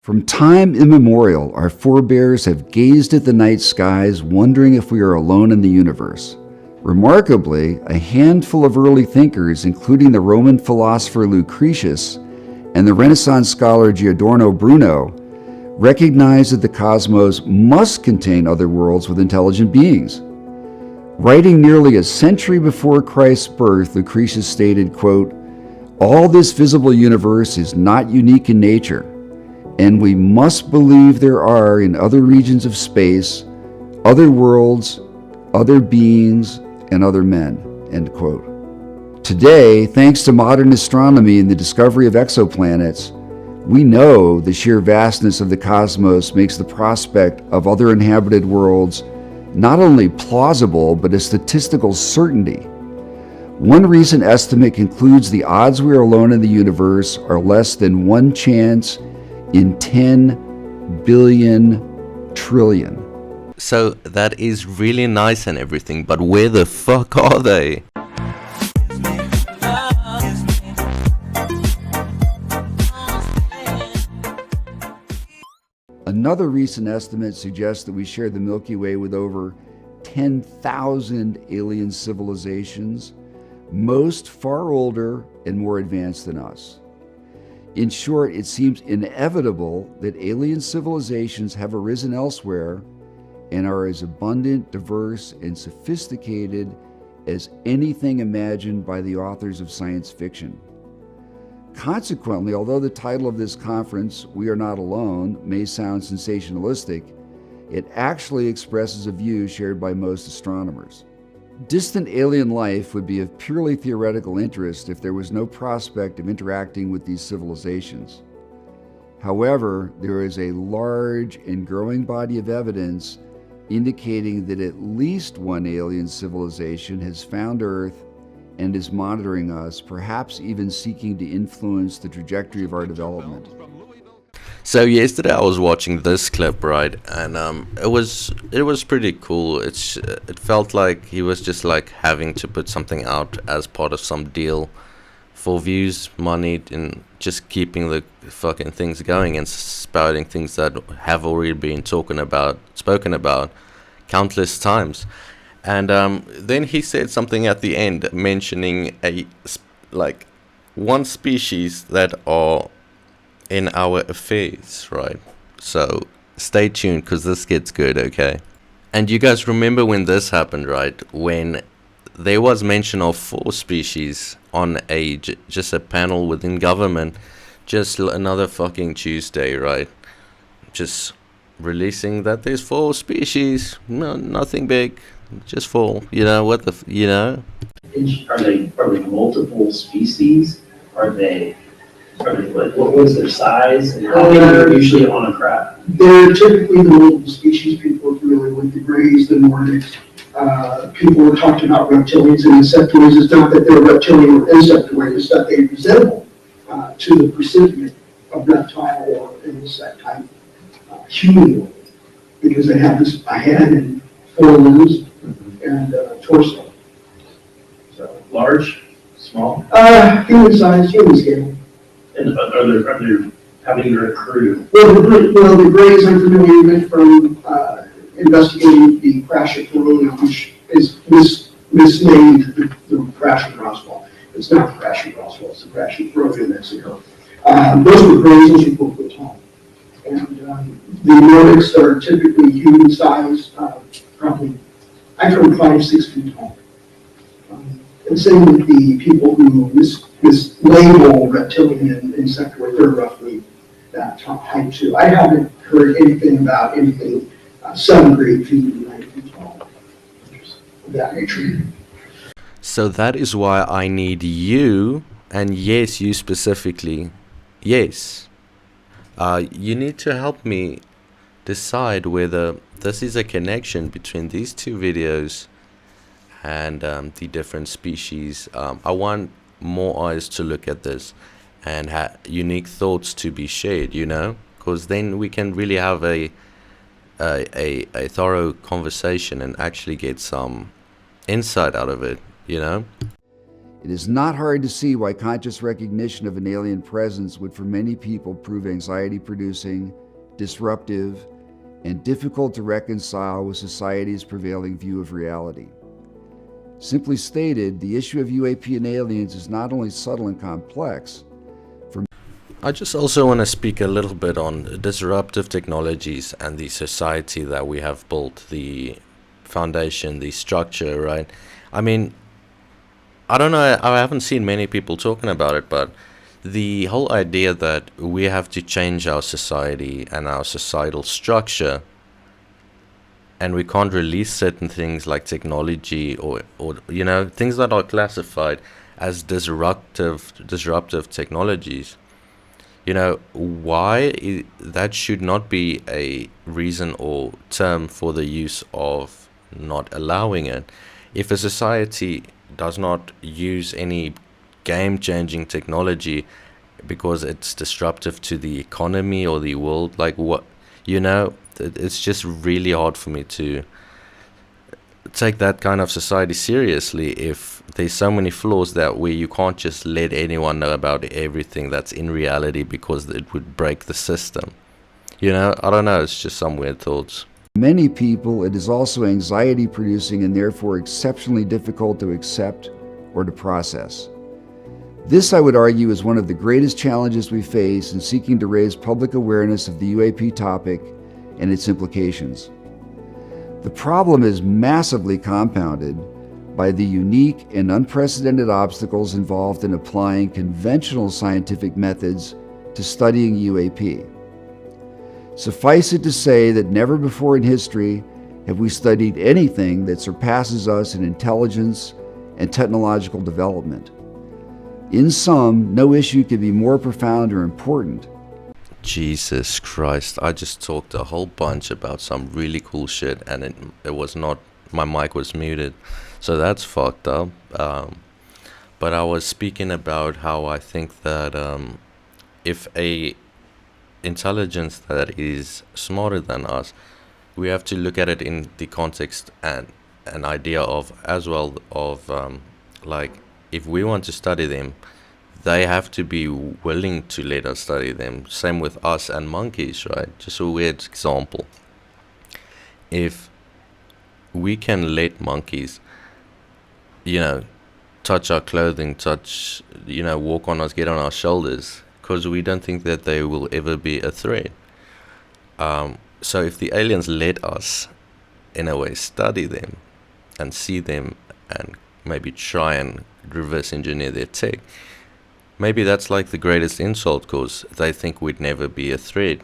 From time immemorial, our forebears have gazed at the night skies, wondering if we are alone in the universe. Remarkably, a handful of early thinkers, including the Roman philosopher Lucretius and the Renaissance scholar Giordano Bruno, recognized that the cosmos must contain other worlds with intelligent beings. Writing nearly a century before Christ's birth, Lucretius stated, quote, "All this visible universe is not unique in nature, and we must believe there are in other regions of space, other worlds, other beings, and other men," end quote. Today, thanks to modern astronomy and the discovery of exoplanets, we know the sheer vastness of the cosmos makes the prospect of other inhabited worlds not only plausible, but a statistical certainty. One recent estimate concludes the odds we are alone in the universe are less than one chance in 10 billion trillion. So that is really nice and everything, but where the fuck are they? Another recent estimate suggests that we share the Milky Way with over 10,000 alien civilizations, most far older and more advanced than us. In short, it seems inevitable that alien civilizations have arisen elsewhere and are as abundant, diverse, and sophisticated as anything imagined by the authors of science fiction. Consequently, although the title of this conference, "We Are Not Alone," may sound sensationalistic, it actually expresses a view shared by most astronomers. Distant alien life would be of purely theoretical interest if there was no prospect of interacting with these civilizations. However, there is a large and growing body of evidence indicating that at least one alien civilization has found Earth and is monitoring us, perhaps even seeking to influence the trajectory of our development. So yesterday I was watching this clip, right, and it was pretty cool. It felt like he was just like having to put something out as part of some deal for views, money, and just keeping the fucking things going and spouting things that have already been spoken about countless times. And then he said something at the end, mentioning one species that are in our affairs, right? So stay tuned, because this gets good, okay? And you guys remember when this happened, right? When there was mention of 4 species on just a panel within government, just another fucking Tuesday, right? Just releasing that there's 4 species, no, nothing big, just 4. You know what Are they multiple species? Are they what was their size? And how many are usually on a craft? They're typically the multiple species. People are familiar with the Greys, the Nordics. People were talking about reptilians and insectoids. It's not that they're reptilian or insectoid, it's that they resemble to the recipient of reptile or insect type humanoid, because they have a head and 4 limbs and torso. So large, small? Human size, human scale. And are there how many are accrued? Well, the Greys I'm familiar with from investigating the crash at Corona, which is misnamed the crash at Roswell. It's not the crash at Roswell, it's the crash at Corona in Mexico. Those were Greys, those are 4 foot tall. And the Nordics are typically human size, probably, I've heard 5 to 6 feet tall. And same with the people who mislabel reptilian and insectoid, they're roughly that height too. I haven't heard anything about anything 7 or 8 feet and 9 feet tall. Of that nature. So that is why I need you, and yes, you specifically, yes. You need to help me decide whether this is a connection between these 2 videos and the different species. I want more eyes to look at this and unique thoughts to be shared, because then we can really have a thorough conversation and actually get some insight out of it, It is not hard to see why conscious recognition of an alien presence would for many people prove anxiety-producing, disruptive, and difficult to reconcile with society's prevailing view of reality. Simply stated, the issue of UAP and aliens is not only subtle and complex. I just also want to speak a little bit on disruptive technologies and the society that we have built, the foundation, the structure, right? I mean, I don't know, I haven't seen many people talking about it, but the whole idea that we have to change our society and our societal structure, and we can't release certain things like technology or you know, things that are classified as disruptive technologies. You know, why that should not be a reason or term for the use of not allowing it. If a society does not use any game-changing technology because it's disruptive to the economy or the world, like what, you know, it's just really hard for me to take that kind of society seriously if there's so many flaws that where you can't just let anyone know about everything that's in reality because it would break the system. You know, I don't know, it's just some weird thoughts. Many people, it is also anxiety-producing and therefore exceptionally difficult to accept or to process. This, I would argue, is one of the greatest challenges we face in seeking to raise public awareness of the UAP topic and its implications. The problem is massively compounded by the unique and unprecedented obstacles involved in applying conventional scientific methods to studying UAP. Suffice it to say that never before in history have we studied anything that surpasses us in intelligence and technological development. In sum, no issue could be more profound or important. Jesus Christ, I just talked a whole bunch about some really cool shit and it was not, my mic was muted, so that's fucked up. But I was speaking about how I think that if a intelligence that is smarter than us, we have to look at it in the context and an idea of as well of like, if we want to study them, they have to be willing to let us study them. Same with us and monkeys, right? Just a weird example. If we can let monkeys, you know, touch our clothing, touch, you know, walk on us, get on our shoulders, because we don't think that they will ever be a threat. So if the aliens let us, in a way, study them and see them and maybe try and reverse engineer their tech, maybe that's like the greatest insult because they think we'd never be a threat.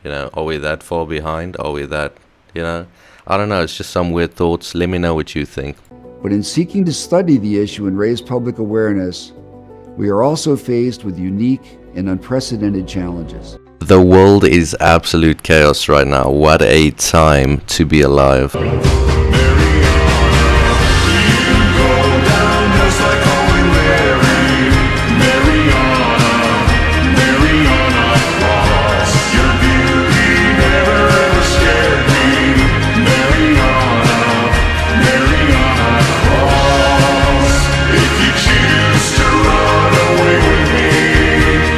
You know, are we that far behind? Are we that, you know? I don't know, it's just some weird thoughts. Let me know what you think. But in seeking to study the issue and raise public awareness, we are also faced with unique and unprecedented challenges. The world is absolute chaos right now. What a time to be alive.